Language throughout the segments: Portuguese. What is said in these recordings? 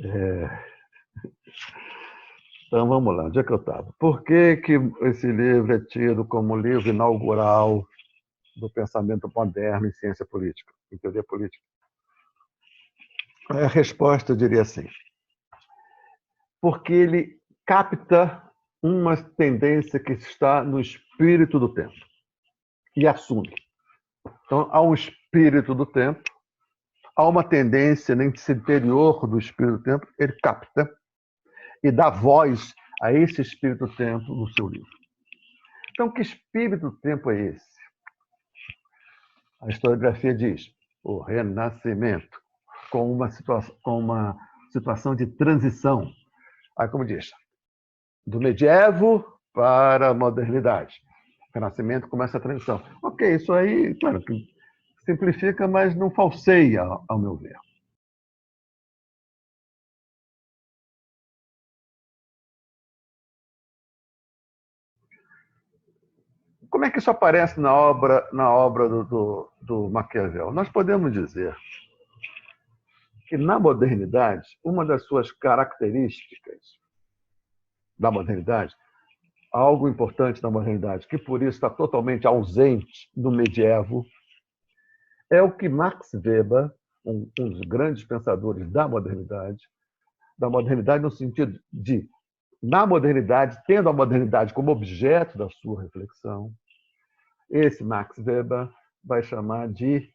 É, então vamos lá, onde é que eu estava? Por que, que esse livro é tido como o livro inaugural do pensamento moderno em ciência política, em teoria política? A resposta, eu diria assim, porque ele capta uma tendência que está no espírito do tempo e assume. Então, há um espírito do tempo, há uma tendência nesse interior do espírito do tempo, ele capta e dá voz a esse espírito do tempo no seu livro. Então, que espírito do tempo é esse? A historiografia diz o renascimento, com uma situação de transição. Aí, como diz, do medievo para a modernidade. O renascimento começa a transição. Ok, isso aí, claro, que simplifica, mas não falseia, ao meu ver. Como é que isso aparece na obra do Maquiavel? Nós podemos dizer que, na modernidade, uma das suas características da modernidade, algo importante da modernidade, que por isso está totalmente ausente do medievo, é o que Max Weber, um dos grandes pensadores da modernidade no sentido de, na modernidade, tendo a modernidade como objeto da sua reflexão, esse Max Weber vai chamar de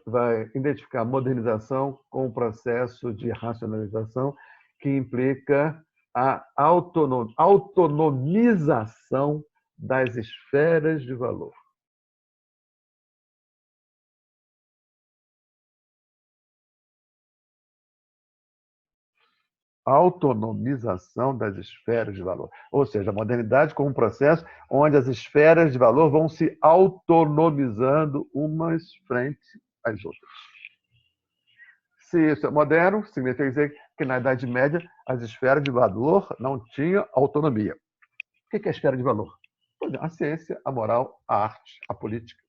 vai identificar a modernização com o processo de racionalização que implica a autonomização das esferas de valor. Autonomização das esferas de valor. Ou seja, a modernidade como um processo onde as esferas de valor vão se autonomizando umas frente às outras. Se isso é moderno, significa dizer que na Idade Média as esferas de valor não tinham autonomia. O que é a esfera de valor? A ciência, a moral, a arte, a política.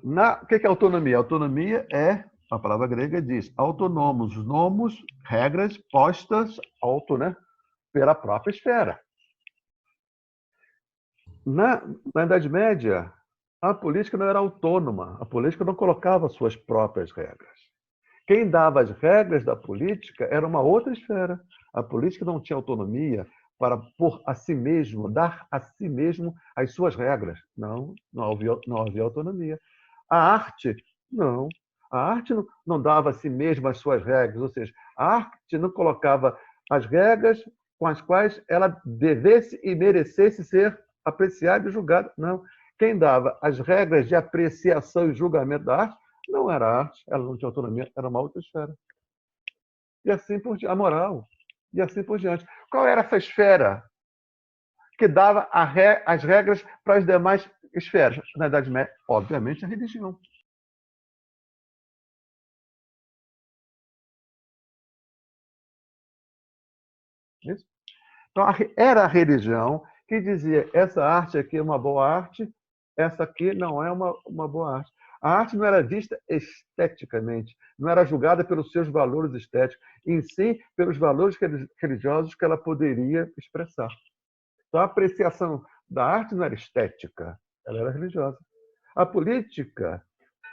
O que é autonomia? Autonomia é, a palavra grega diz, autonomos, nomos, regras postas, auto, né, pela própria esfera. Na Idade Média, a política não era autônoma, a política não colocava suas próprias regras. Quem dava as regras da política era uma outra esfera. A política não tinha autonomia para pôr a si mesmo, dar a si mesmo as suas regras. Não havia autonomia. A arte, não. A arte não dava a si mesma as suas regras, ou seja, a arte não colocava as regras com as quais ela devesse e merecesse ser apreciada e julgada. Não. Quem dava as regras de apreciação e julgamento da arte não era arte, ela não tinha autonomia, era uma outra esfera. E assim por diante, a moral. E assim por diante. Qual era essa esfera que dava as regras para as demais esferas? Na Idade Média, obviamente, a religião. Isso? Então, era a religião que dizia: essa arte aqui é uma boa arte, essa aqui não é uma boa arte. A arte não era vista esteticamente, não era julgada pelos seus valores estéticos, em si pelos valores religiosos que ela poderia expressar. Então, a apreciação da arte não era estética, ela era religiosa. A política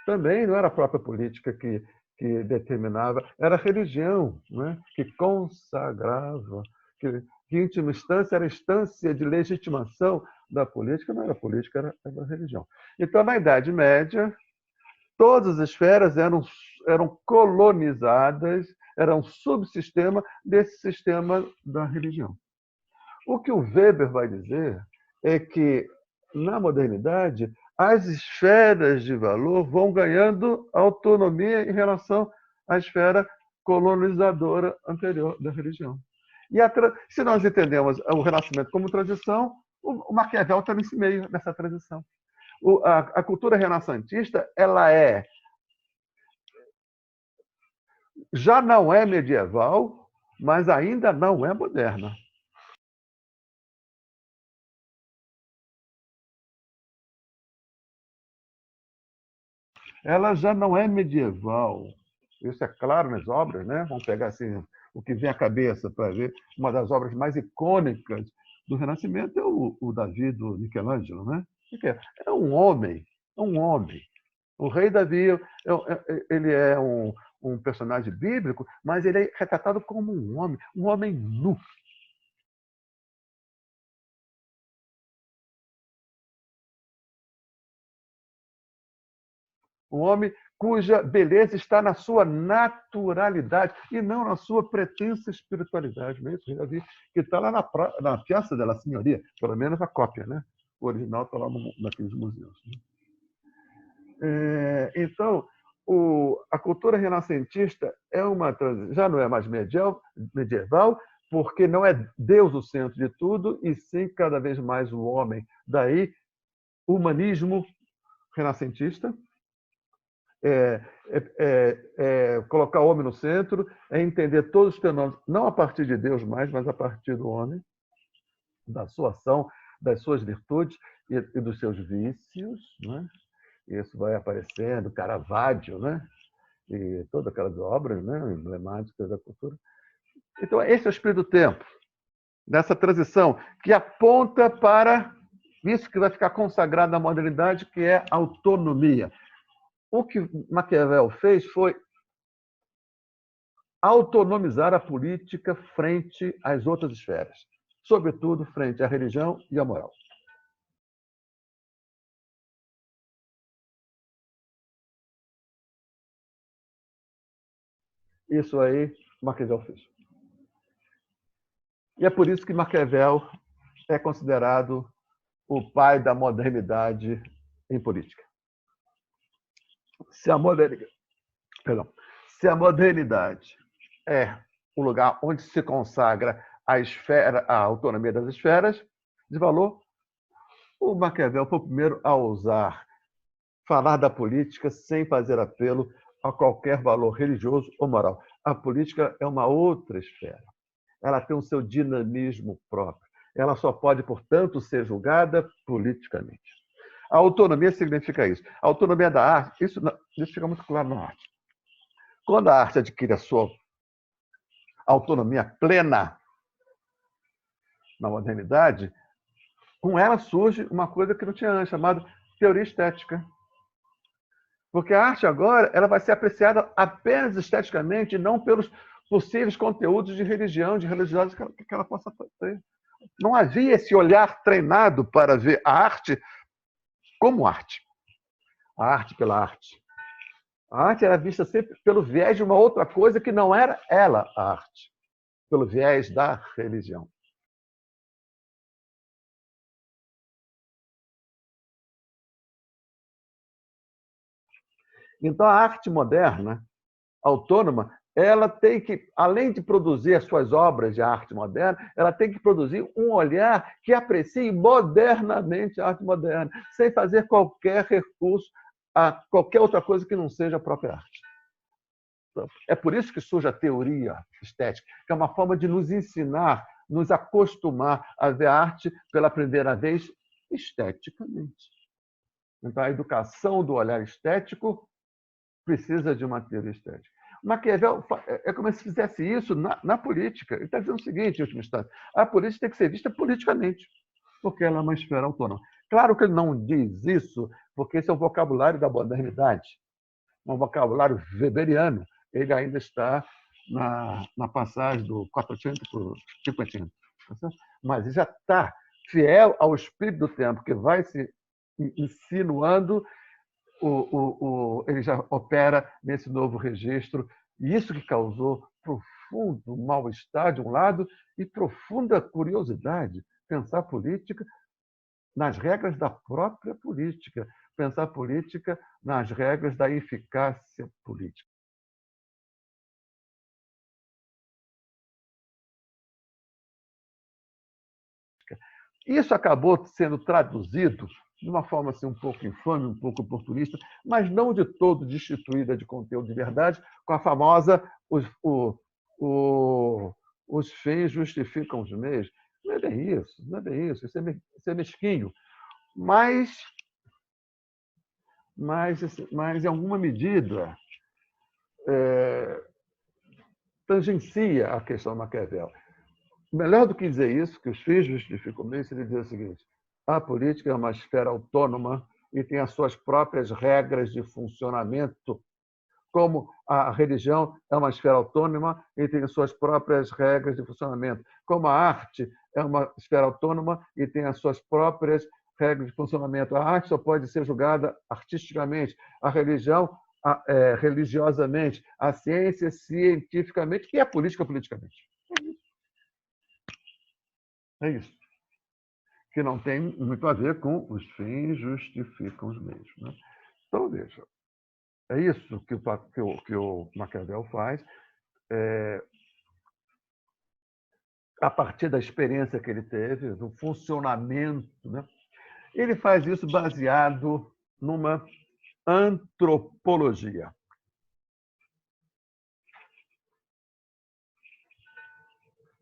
também não era a própria política que determinava, era a religião, né? Que consagrava, que em última instância era a instância de legitimação da política, não era política, era a religião. Então, na Idade Média, todas as esferas eram colonizadas, eram um subsistema desse sistema da religião. O que o Weber vai dizer é que, na modernidade, as esferas de valor vão ganhando autonomia em relação à esfera colonizadora anterior da religião. Se nós entendemos o Renascimento como transição, o Maquiavel está nesse meio, nessa transição. A cultura renascentista, ela já não é medieval, mas ainda não é moderna. Ela já não é medieval, Isso é claro nas obras, né? Vamos pegar assim, o que vem à cabeça para ver. Uma das obras mais icônicas do Renascimento é o Davi do Michelangelo, né? É um homem, é um homem. O rei Davi, ele é um personagem bíblico, mas ele é retratado como um homem nu. Um homem cuja beleza está na sua naturalidade e não na sua pretensa espiritualidade. Não é isso? Davi, que está lá na Piazza della Signoria, pelo menos a cópia, né? O original está lá naqueles museus. Né? Então, a cultura renascentista é uma já não é mais medieval, porque não é Deus o centro de tudo, e sim cada vez mais o homem. Daí, o humanismo renascentista, colocar o homem no centro, é entender todos os fenômenos, não a partir de Deus mais, mas a partir do homem, da sua ação, das suas virtudes e dos seus vícios, né? Isso vai aparecendo, Caravaggio, né? E todas aquelas obras, né, emblemáticas da cultura. Então, esse é o espírito do tempo, dessa transição, que aponta para isso que vai ficar consagrado na modernidade, que é a autonomia. O que Maquiavel fez foi autonomizar a política frente às outras esferas, sobretudo frente à religião e à moral. Isso aí Maquiavel fez. E é por isso que Maquiavel é considerado o pai da modernidade em política. Se a modernidade, perdão, se a modernidade é o lugar onde se consagra a autonomia das esferas de valor, o Maquiavel foi o primeiro a ousar falar da política sem fazer apelo a qualquer valor religioso ou moral. A política é uma outra esfera. Ela tem o seu dinamismo próprio. Ela só pode, portanto, ser julgada politicamente. A autonomia significa isso. A autonomia da arte, isso fica muito claro na arte. Quando a arte adquire a sua autonomia plena na modernidade, com ela surge uma coisa que não tinha antes, chamada teoria estética. Porque a arte agora ela vai ser apreciada apenas esteticamente, e não pelos possíveis conteúdos de religião, de religiosidade que ela possa ter. Não havia esse olhar treinado para ver a arte como arte. A arte pela arte. A arte era vista sempre pelo viés de uma outra coisa que não era ela a arte, pelo viés da religião. Então, a arte moderna, autônoma, ela tem que, além de produzir as suas obras de arte moderna, ela tem que produzir um olhar que aprecie modernamente a arte moderna, sem fazer qualquer recurso a qualquer outra coisa que não seja a própria arte. É por isso que surge a teoria estética, que é uma forma de nos ensinar, nos acostumar a ver a arte pela primeira vez esteticamente. Então, a educação do olhar estético precisa de uma teoria estética. Maquiavel é como se fizesse isso na política. Ele está dizendo o seguinte, em última instância: a política tem que ser vista politicamente, porque ela é uma esfera autônoma. Claro que ele não diz isso, porque esse é o vocabulário da modernidade, um vocabulário weberiano. Ele ainda está na passagem do 400 para o 500. Mas ele já está fiel ao espírito do tempo, que vai se insinuando, ele já opera nesse novo registro, e isso que causou profundo mal-estar de um lado e profunda curiosidade, pensar política nas regras da própria política, pensar política nas regras da eficácia política. Isso acabou sendo traduzido de uma forma assim, um pouco infame, um pouco oportunista, mas não de todo destituída de conteúdo de verdade, com a famosa os fins justificam os meios. Não é bem isso, não é bem isso, isso é mesquinho. Mas, em alguma medida, tangencia a questão de Maquiavel. Melhor do que dizer isso, que os fins justificam o meio, seria dizer o seguinte: a política é uma esfera autônoma e tem as suas próprias regras de funcionamento, como a religião é uma esfera autônoma e tem as suas próprias regras de funcionamento, como a arte é uma esfera autônoma e tem as suas próprias regras de funcionamento. A arte só pode ser julgada artisticamente, a religião religiosamente, a ciência cientificamente e a política politicamente. É isso. Que não tem muito a ver com os fins justificam os meios. Né? Então, veja, é isso que o Maquiavel faz. A partir da experiência que ele teve, do funcionamento, né? Ele faz isso baseado numa antropologia.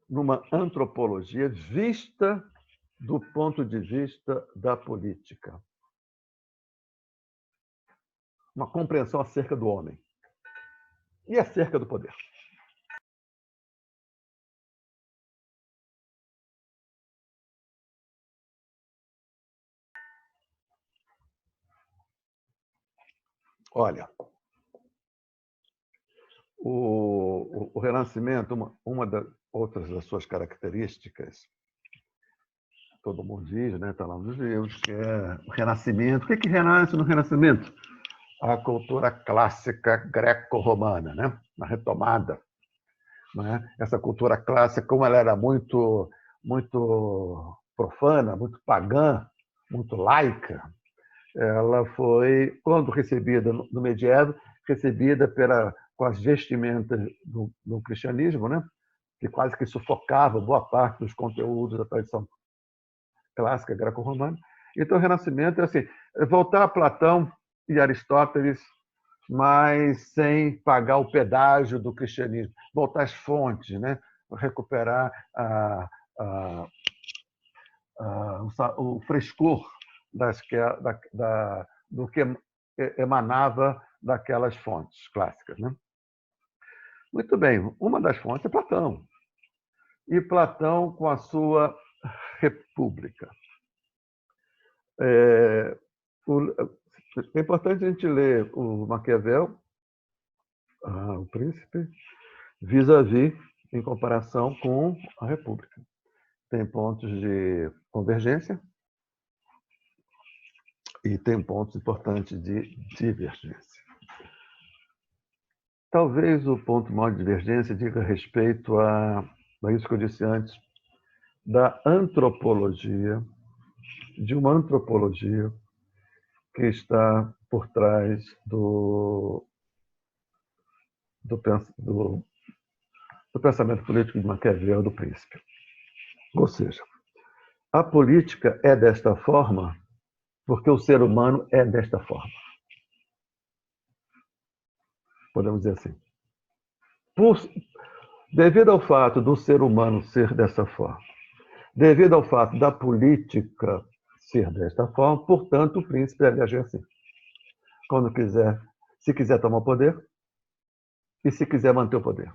Numa antropologia vista do ponto de vista da política. Uma compreensão acerca do homem e acerca do poder. Olha, o Renascimento, uma das outras das suas características, todo mundo diz, né? Está lá nos livros, que é o Renascimento. O que renasce no Renascimento? A cultura clássica greco-romana, né? Na retomada. Né? Essa cultura clássica, como ela era muito profana, muito pagã, muito laica, ela foi, quando recebida no medievo, recebida com as vestimentas do cristianismo, né? Que quase que sufocava boa parte dos conteúdos da tradição clássica greco-romana. Então, o Renascimento é assim, voltar a Platão e Aristóteles, mas sem pagar o pedágio do cristianismo, voltar às fontes, né? Recuperar o frescor do que emanava daquelas fontes clássicas. Né? Muito bem, uma das fontes é Platão. E Platão com a sua República. É importante a gente ler o Maquiavel, o Príncipe, vis-à-vis, em comparação com a República. Tem pontos de convergência e tem pontos importantes de divergência. Talvez o ponto maior de divergência diga respeito a isso que eu disse antes, da antropologia, de uma antropologia que está por trás do pensamento político de Maquiavel, do Príncipe. Ou seja, a política é desta forma porque o ser humano é desta forma. Podemos dizer assim. Devido ao fato do ser humano ser dessa forma, devido ao fato da política ser desta forma, portanto, o príncipe deve agir assim. Quando quiser, se quiser tomar o poder e se quiser manter o poder.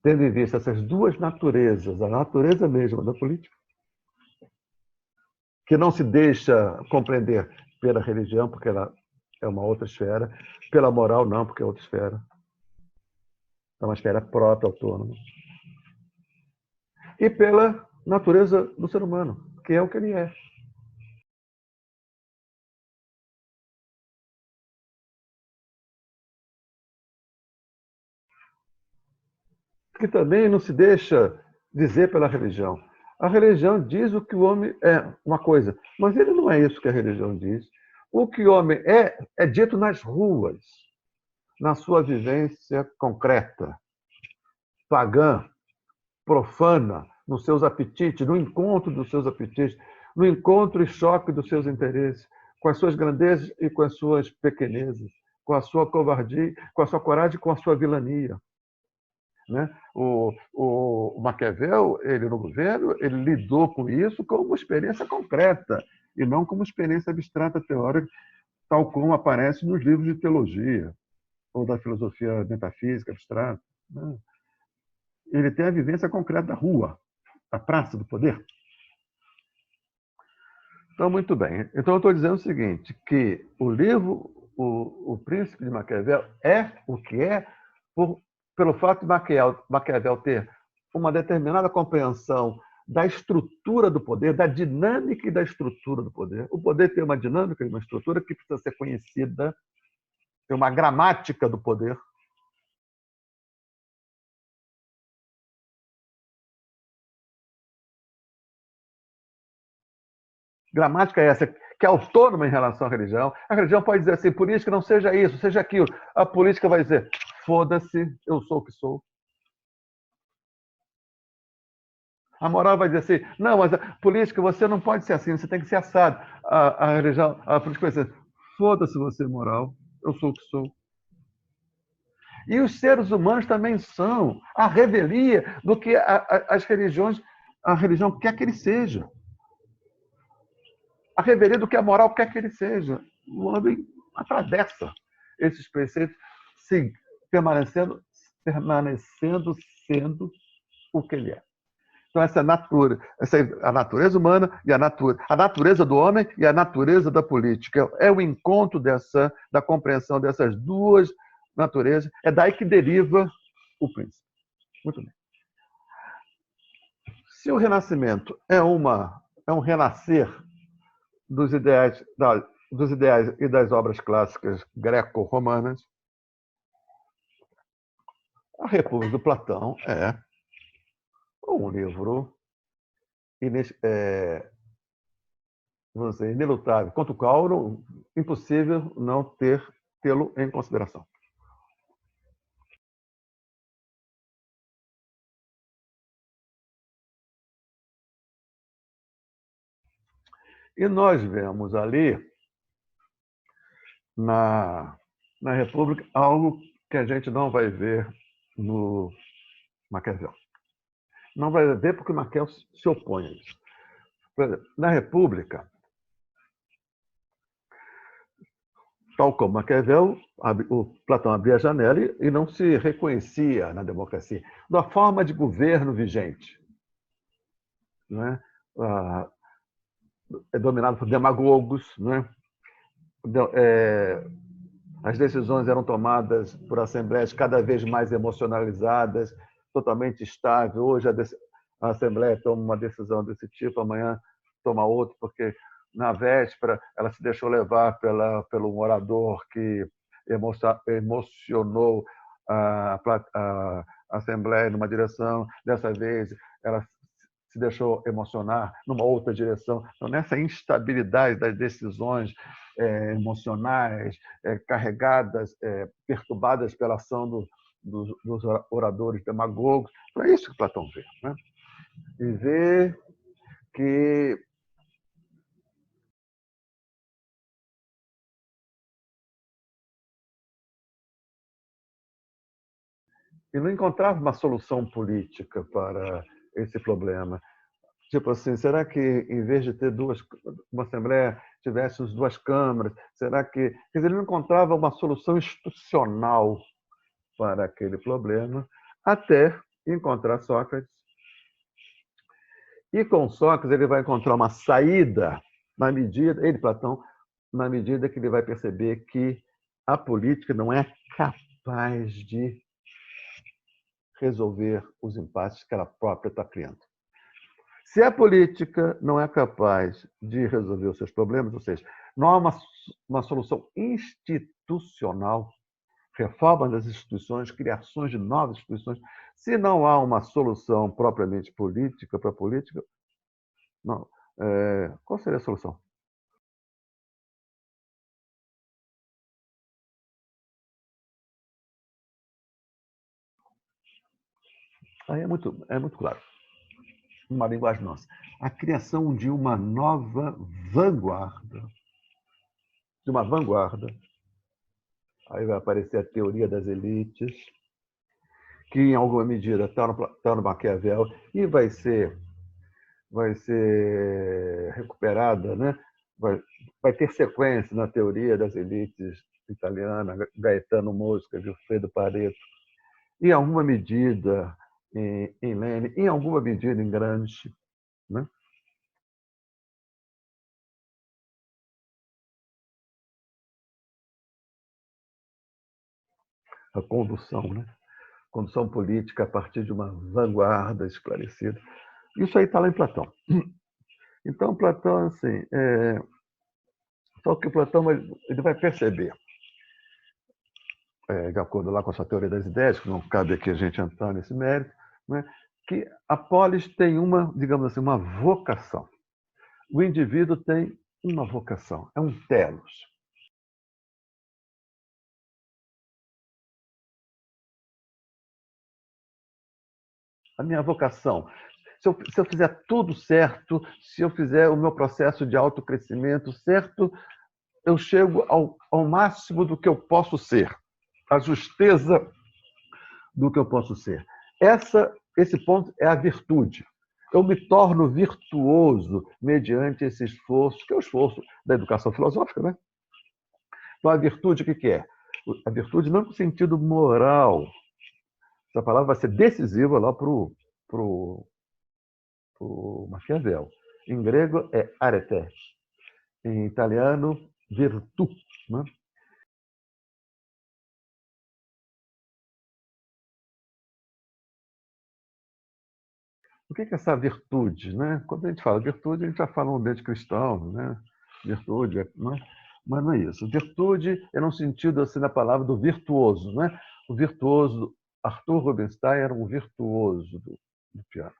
Tendo em vista essas duas naturezas, a natureza mesma da política, que não se deixa compreender pela religião, porque ela é uma outra esfera, pela moral, não, porque é outra esfera. É uma esfera própria, autônoma. E pela natureza do ser humano, que é o que ele é. Que também não se deixa dizer pela religião. A religião diz o que o homem é, uma coisa, mas ele não é isso que a religião diz. O que o homem é dito nas ruas, na sua vivência concreta, pagã, profana, nos seus apetites, no encontro dos seus apetites, no encontro e choque dos seus interesses, com as suas grandezas e com as suas pequenezas, com a sua covardia, com a sua coragem e com a sua vilania. Né? O Maquiavel, ele no governo, ele lidou com isso como uma experiência concreta e não como uma experiência abstrata teórica, tal como aparece nos livros de teologia. ou da filosofia metafísica abstrata. Né? Ele tem a vivência concreta da rua, da praça do poder. Então, muito bem. Então, eu estou dizendo o seguinte, que o livro O Príncipe de Maquiavel é o que é pelo fato de Maquiavel ter uma determinada compreensão da estrutura do poder, da dinâmica e da estrutura do poder. O poder tem uma dinâmica e uma estrutura que precisa ser conhecida, tem uma gramática do poder. Gramática é essa, que é autônoma em relação à religião. A religião pode dizer assim, política não seja isso, seja aquilo. A política vai dizer, foda-se, eu sou o que sou. A moral vai dizer assim, não, mas a política você não pode ser assim, você tem que ser assado. A religião, a política vai dizer, foda-se você, moral, eu sou o que sou. E os seres humanos também são a revelia do que as religiões, a religião quer que ele seja. A revelia do que a moral quer que ele seja. O homem atravessa esses preceitos, sim, permanecendo sendo o que ele é. Então, essa é a natureza humana e a natureza do homem e a natureza da política. É o encontro da compreensão dessas duas naturezas. É daí que deriva o príncipe. Muito bem. Se o renascimento é um renascer dos ideais e das obras clássicas greco-romanas, a República do Platão é um livro vamos dizer, inelutável, contra o qual impossível não tê-lo em consideração. E nós vemos ali, na República, algo que a gente não vai ver no Maquiavel. Não vai ver porque Maquiavel se opõe a isso. Por exemplo, na República, tal como Maquiavel, o Platão abria a janela e não se reconhecia na democracia, da forma de governo vigente. Né? É dominado por demagogos, né? As decisões eram tomadas por assembleias cada vez mais emocionalizadas, totalmente estável. Hoje a Assembleia toma uma decisão desse tipo, amanhã toma outra, porque na véspera ela se deixou levar pelo orador que emocionou a Assembleia numa direção, dessa vez ela se deixou emocionar numa outra direção. Então, nessa instabilidade das decisões emocionais, carregadas, perturbadas pela ação dos oradores demagogos, então, é isso que Platão vê. Né? E vê que e não encontrava uma solução política para esse problema. Tipo assim, será que em vez de ter uma Assembleia, tivesse as duas câmaras? Será que. Quer dizer, ele não encontrava uma solução institucional para aquele problema, até encontrar Sócrates. E com Sócrates ele vai encontrar uma saída, Platão, na medida que ele vai perceber que a política não é capaz de resolver os impasses que ela própria está criando. Se a política não é capaz de resolver os seus problemas, ou seja, não há uma solução institucional, reforma das instituições, criações de novas instituições, se não há uma solução propriamente política para a política, não. Qual seria a solução? Aí é muito claro. Uma linguagem nossa. A criação de uma nova vanguarda. De uma vanguarda. Aí vai aparecer a teoria das elites, que em alguma medida está no Maquiavel e vai ser recuperada, né? Vai ter sequência na teoria das elites italiana, Gaetano Mosca, Vilfredo Pareto, em alguma medida em Lenin, em alguma medida em Gramsci, né? A condução, né? Condução política a partir de uma vanguarda esclarecida. Isso aí está lá em Platão. Então, Platão, assim, só que o Platão ele vai perceber, de acordo lá com a sua teoria das ideias, que não cabe aqui a gente entrar nesse mérito, né, que a polis tem uma, digamos assim, uma vocação. O indivíduo tem uma vocação, é um telos. A minha vocação, se eu fizer tudo certo, se eu fizer o meu processo de autocrescimento certo, eu chego ao máximo do que eu posso ser, a justeza do que eu posso ser. Esse ponto é a virtude. Eu me torno virtuoso mediante esse esforço, que é o esforço da educação filosófica, né? Então, a virtude, o que é? A virtude não no sentido moral. Essa palavra vai ser decisiva lá para o Maquiavel. Em grego é arete. Em italiano, virtu. Né? O que é essa virtude? Né? Quando a gente fala virtude, a gente já fala no ambiente cristão, né? Virtude, né? Mas não é isso. Virtude é no sentido assim da palavra do virtuoso, né? O virtuoso, Arthur Rubinstein era um virtuoso do piano.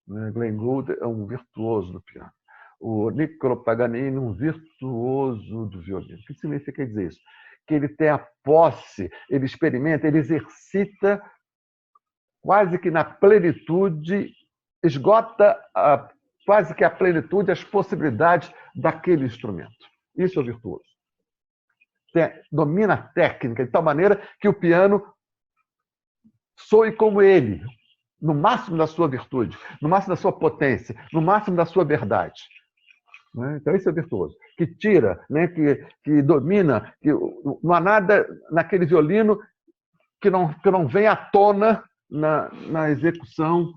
Né? Glenn Gould é um virtuoso do piano. O Niccolo Paganini, um virtuoso do violino. O que significa dizer isso? Que ele tem a posse, ele experimenta, ele exercita quase que na plenitude, esgota quase que a plenitude as possibilidades daquele instrumento. Isso é o virtuoso. Domina a técnica de tal maneira que o piano soe como ele, no máximo da sua virtude, no máximo da sua potência, no máximo da sua verdade. Então, esse é o virtuoso, que tira, né, que domina, que não há nada naquele violino que não vem à tona na execução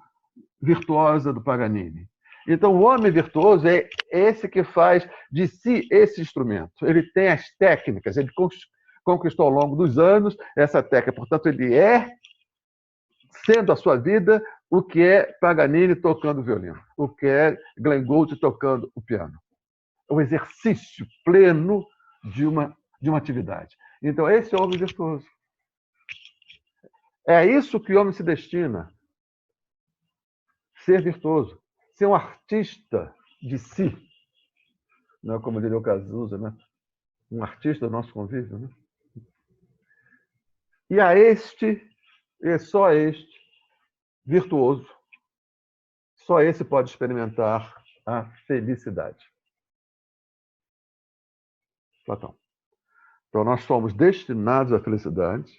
virtuosa do Paganini. Então, o homem virtuoso é esse que faz de si esse instrumento. Ele tem as técnicas, ele conquistou ao longo dos anos essa técnica. Portanto, ele é, sendo a sua vida, o que é Paganini tocando o violino, o que é Glenn Gould tocando o piano. É o exercício pleno de uma atividade. Então, esse é o homem virtuoso. É a isso que o homem se destina. Ser virtuoso. Ser um artista de si. Não é como diria o Cazuza, né? Um artista do nosso convívio. Né? E a este, e só este, virtuoso, só esse pode experimentar a felicidade. Platão. Então, nós somos destinados à felicidade,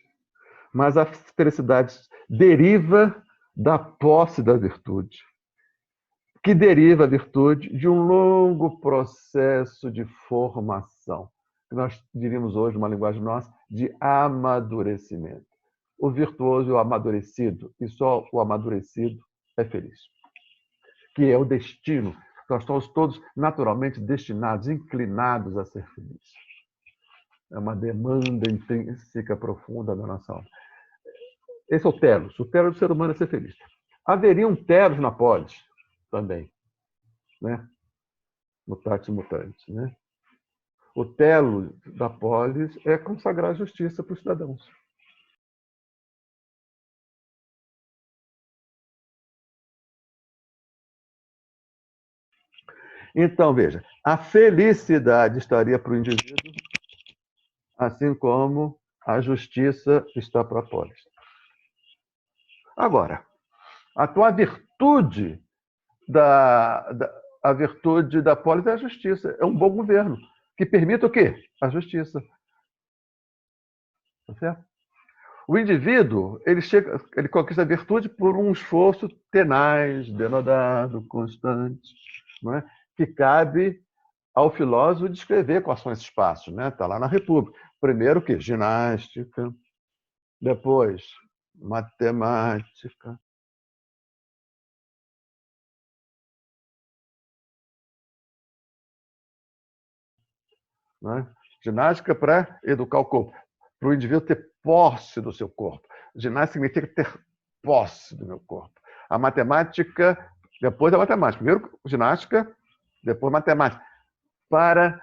mas a felicidade deriva da posse da virtude, que deriva a virtude de um longo processo de formação, que nós diríamos hoje, uma linguagem nossa, de amadurecimento. O virtuoso é o amadurecido, e só o amadurecido é feliz. Que é o destino. Nós estamos todos naturalmente destinados, inclinados a ser felizes. É uma demanda intrínseca profunda da nossa alma. Esse é o telos. O telos do ser humano é ser feliz. Haveria um telos na polis também, né? Mutatis mutandis, né? O telos da polis é consagrar a justiça para os cidadãos. Então, veja, a felicidade estaria para o indivíduo, assim como a justiça está para a polis. Agora, a tua virtude a virtude da polis é a justiça, é um bom governo, que permita o quê? A justiça. Tá certo? O indivíduo, ele conquista a virtude por um esforço tenaz, denodado, constante, não é? Que cabe ao filósofo descrever quais são esses passos, né? Está lá na República. Primeiro o quê? Ginástica, depois matemática, né? Ginástica para educar o corpo, para o indivíduo ter posse do seu corpo. Ginástica significa ter posse do meu corpo. A matemática, depois a matemática. Primeiro ginástica, depois matemática. Para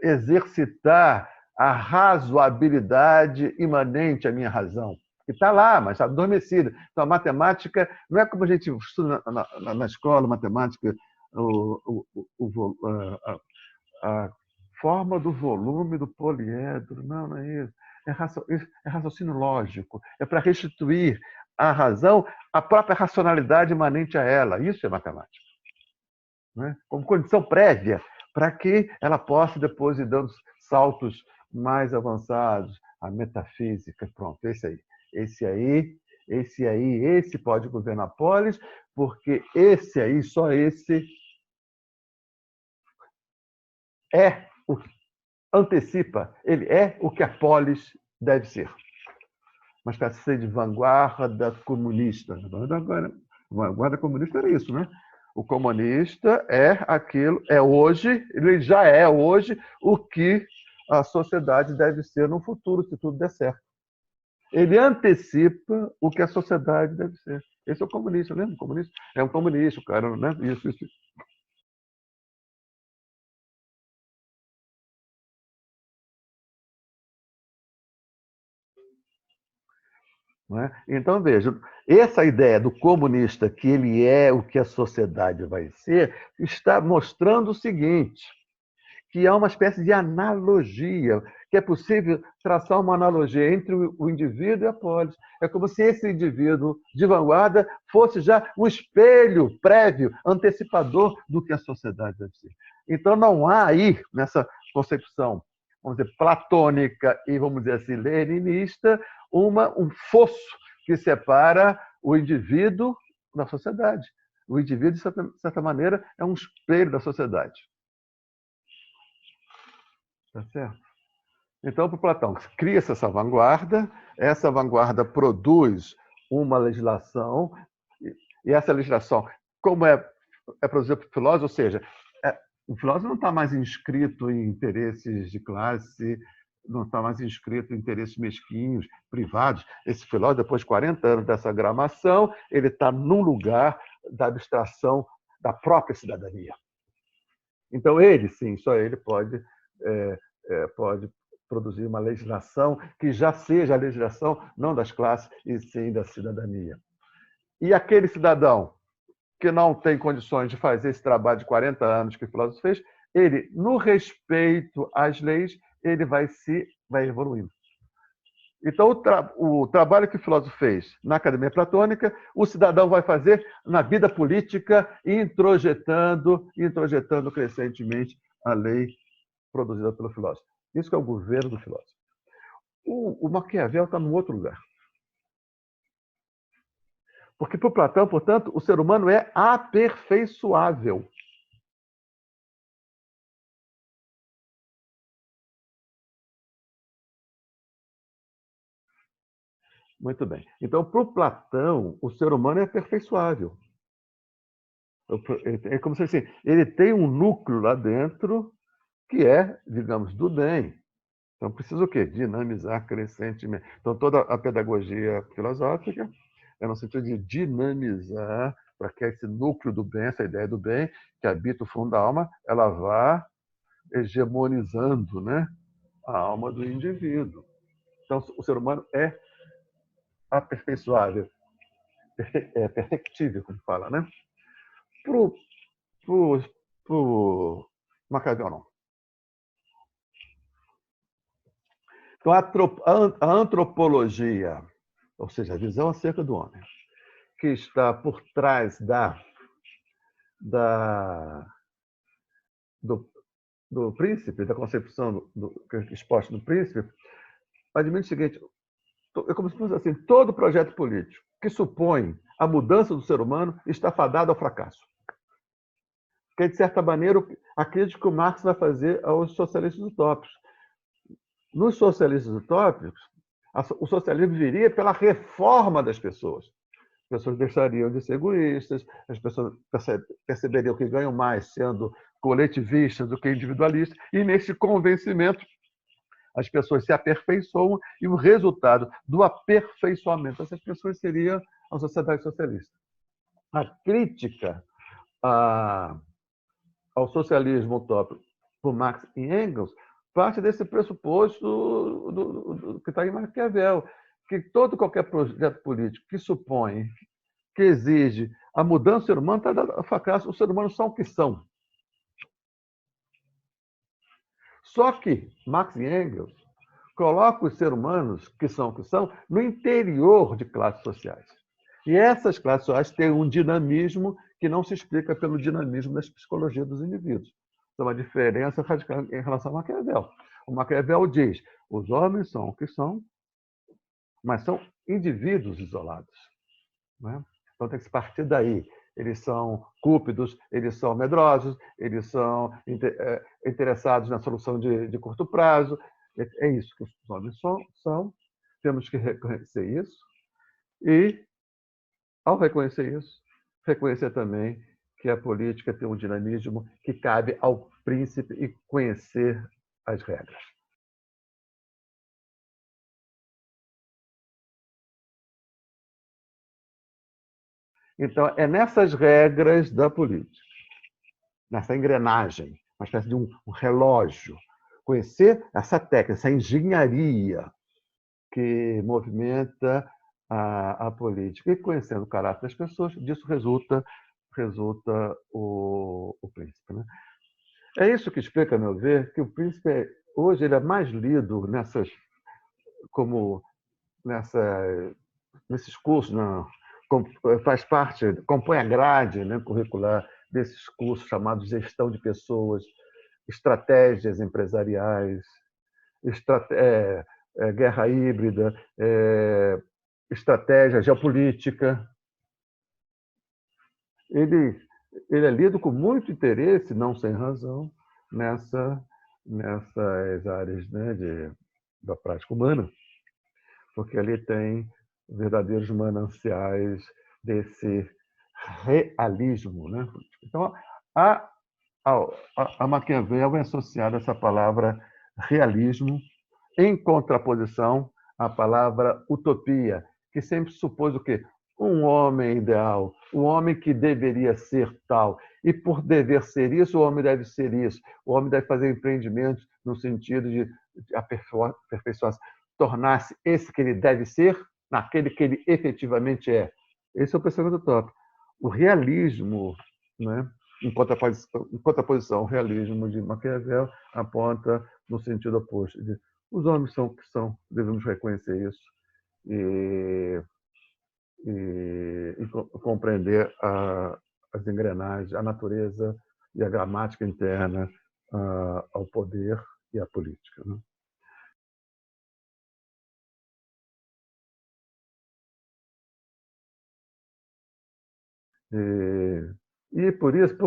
exercitar a razoabilidade imanente à minha razão. Que está lá, mas está adormecida. Então, a matemática não é como a gente estuda na escola, matemática, a forma do volume do poliedro. Não, não é isso. É raciocínio lógico. É para restituir à razão a própria racionalidade imanente a ela. Isso é matemática. Né? Como condição prévia para que ela possa depois ir dando saltos mais avançados, a metafísica, pronto, esse pode governar a polis, porque esse aí, só esse é o que antecipa, ele é o que a polis deve ser. Uma espécie de vanguarda comunista. Vanguarda comunista era isso, né? O comunista é aquilo, é hoje, ele já é hoje o que a sociedade deve ser no futuro, se tudo der certo. Ele antecipa o que a sociedade deve ser. Esse é o comunista, lembra? O comunista é um comunista, o cara, né? Isso. Não é? Então, veja, essa ideia do comunista, que ele é o que a sociedade vai ser, está mostrando o seguinte, que há uma espécie de analogia, que é possível traçar uma analogia entre o indivíduo e a polis. É como se esse indivíduo de vanguarda fosse já um espelho prévio, antecipador do que a sociedade deve ser. Então, não há aí, nessa concepção, vamos dizer, platônica e, vamos dizer assim, leninista, um fosso que separa o indivíduo da sociedade. O indivíduo, de certa maneira, é um espelho da sociedade. Tá certo? Então, para Platão, cria-se essa vanguarda produz uma legislação, e essa legislação, como é produzida por filósofo, ou seja, o filósofo não está mais inscrito em interesses de classe, não está mais inscrito em interesses mesquinhos, privados. Esse filósofo, depois de 40 anos dessa gramação, ele está num lugar da abstração da própria cidadania. Então, ele, sim, só ele pode produzir uma legislação que já seja a legislação não das classes, e sim da cidadania. E aquele cidadão que não tem condições de fazer esse trabalho de 40 anos que o filósofo fez, ele, no respeito às leis, ele vai evoluindo. Então, o trabalho que o filósofo fez na academia platônica, o cidadão vai fazer na vida política, introjetando crescentemente a lei produzida pelo filósofo. Isso que é o governo do filósofo. O Maquiavel está num outro lugar. Porque, para Platão, portanto, o ser humano é aperfeiçoável. Muito bem. Então, para o Platão, o ser humano é aperfeiçoável. É como se assim, ele tem um núcleo lá dentro que é, digamos, do bem. Então, precisa o quê? Dinamizar crescentemente. Então, toda a pedagogia filosófica é no sentido de dinamizar para que esse núcleo do bem, essa ideia do bem, que habita o fundo da alma, ela vá hegemonizando, né, a alma do indivíduo. Então, o ser humano é aperfeiçoável, é perfectível, como fala, né? Pro Maquiavel, não. Então, a antropologia, ou seja, a visão acerca do homem, que está por trás do, do príncipe, da concepção exposta do príncipe, admite o seguinte: é como se fosse assim, todo projeto político que supõe a mudança do ser humano está fadado ao fracasso. Que, de certa maneira, a crítica que o Marx vai fazer aos socialistas utópicos. Nos socialistas utópicos, o socialismo viria pela reforma das pessoas. As pessoas deixariam de ser egoístas, as pessoas perceberiam que ganham mais sendo coletivistas do que individualistas, e nesse convencimento as pessoas se aperfeiçoam e o resultado do aperfeiçoamento dessas pessoas seria a sociedade socialista. A crítica ao socialismo utópico por Marx e Engels parte desse pressuposto que está em Maquiavel, que qualquer projeto político que supõe, que exige a mudança do ser humano, está dando fracasso. Os seres humanos são o que são. Só que Marx e Engels colocam os seres humanos, que são o que são, no interior de classes sociais. E essas classes sociais têm um dinamismo que não se explica pelo dinamismo das psicologias dos indivíduos. É uma diferença radical em relação a Maquiavel. O Maquiavel diz: os homens são o que são, mas são indivíduos isolados. Né? Então tem que se partir daí. Eles são cúpidos, eles são medrosos, eles são interessados na solução de curto prazo. É isso que os homens são. Temos que reconhecer isso. E, ao reconhecer isso, reconhecer também que a política tem um dinamismo que cabe ao príncipe e conhecer as regras. Então, é nessas regras da política, nessa engrenagem, uma espécie de um relógio, conhecer essa técnica, essa engenharia que movimenta a política. E conhecendo o caráter das pessoas, disso resulta o príncipe. Né? É isso que explica, a meu ver, que o príncipe hoje ele é mais lido nesses cursos, faz parte, compõe a grade, né, curricular desses cursos chamados gestão de pessoas, estratégias empresariais, guerra híbrida, estratégia geopolítica. Ele é lido com muito interesse, não sem razão, nessas áreas, né, da prática humana, porque ali tem verdadeiros mananciais desse realismo. Né? Então, a Maquiavel é associada a essa palavra realismo, em contraposição à palavra utopia, que sempre supôs o quê? Um homem ideal, um homem que deveria ser tal. E por dever ser isso, o homem deve ser isso. O homem deve fazer empreendimentos no sentido de aperfeiçoar-se, tornar-se esse que ele deve ser, naquele que ele efetivamente é. Esse é o pensamento utópico. O realismo, né, em contraposição ao realismo de Maquiavel, aponta no sentido oposto. Os homens são o que são, devemos reconhecer isso e compreender as engrenagens, a natureza e a gramática interna ao poder e à política. Né? E por isso,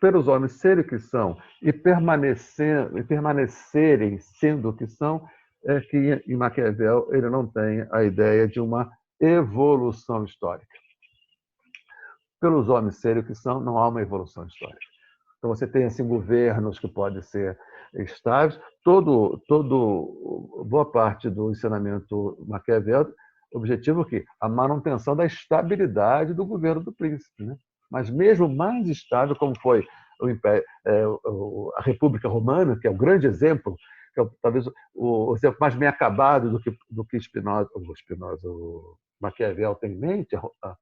pelos homens serem o que são e permanecerem sendo o que são, é que em Maquiavel ele não tem a ideia de uma evolução histórica. Pelos homens serem o que são, não há uma evolução histórica. Então você tem assim governos que podem ser estáveis. Boa parte do ensinamento Maquiavel, objetivo é o quê? A manutenção da estabilidade do governo do príncipe, né? Mas mesmo mais estável, como foi o Império, a República Romana, que é o grande exemplo, que é talvez o exemplo mais bem acabado do que o Maquiavel tem em mente,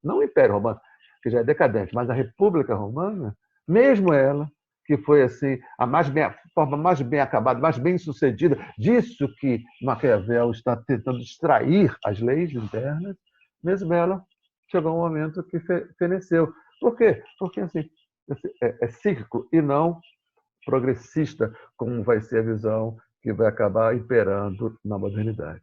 não o Império Romano, que já é decadente, mas a República Romana, mesmo ela, que foi assim a forma mais bem acabada, mais bem sucedida, disso que Maquiavel está tentando extrair as leis internas, mesmo ela chegou um momento que feneceu. Por quê? Porque assim, é cíclico e não progressista, como vai ser a visão que vai acabar imperando na modernidade.